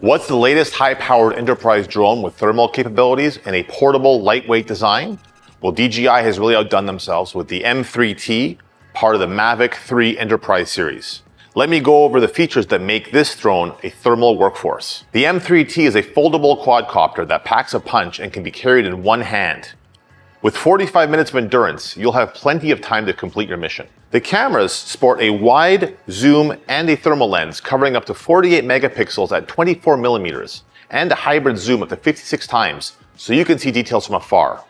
What's the latest high-powered enterprise drone with thermal capabilities and a portable, lightweight design? Well, DJI has really outdone themselves with the M3T, part of the Mavic 3 Enterprise series. Let me go over the features that make this drone a thermal workhorse. The M3T is a foldable quadcopter that packs a punch and can be carried in one hand. With 45 minutes of endurance, you'll have plenty of time to complete your mission. The cameras sport a wide zoom and a thermal lens covering up to 48 megapixels at 24 millimeters and a hybrid zoom up to 56 times so you can see details from afar.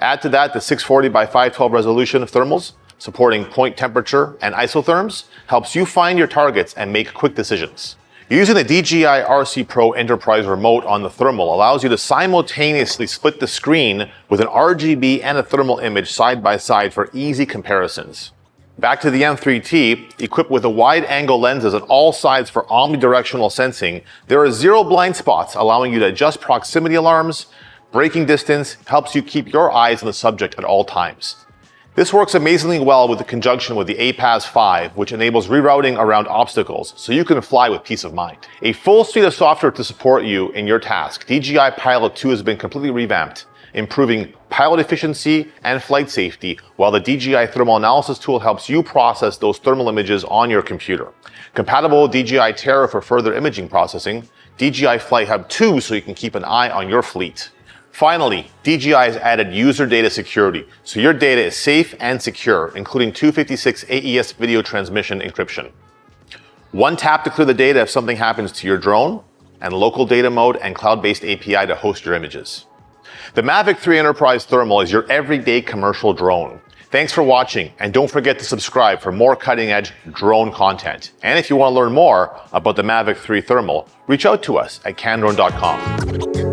Add to that the 640 by 512 resolution of thermals supporting point temperature and isotherms helps you find your targets and make quick decisions. Using the DJI RC Pro Enterprise remote on the thermal allows you to simultaneously split the screen with an RGB and a thermal image side by side for easy comparisons. Back to the M3T, equipped with a wide-angle lenses on all sides for omnidirectional sensing, there are 0 blind spots allowing you to adjust proximity alarms. Braking distance helps you keep your eyes on the subject at all times. This works amazingly well with the conjunction with the APAS 5, which enables rerouting around obstacles, so you can fly with peace of mind. A full suite of software to support you in your task. DJI Pilot 2 has been completely revamped, improving pilot efficiency and flight safety, while the DJI Thermal Analysis tool helps you process those thermal images on your computer. Compatible with DJI Terra for further imaging processing, DJI Flight Hub 2 so you can keep an eye on your fleet. Finally, DJI has added user data security, so your data is safe and secure, including 256 AES video transmission encryption. One tap to clear the data if something happens to your drone, and local data mode and cloud-based API to host your images. The Mavic 3 Enterprise Thermal is your everyday commercial drone. Thanks for watching, and don't forget to subscribe for more cutting-edge drone content. And if you want to learn more about the Mavic 3 Thermal, reach out to us at Candrone.com.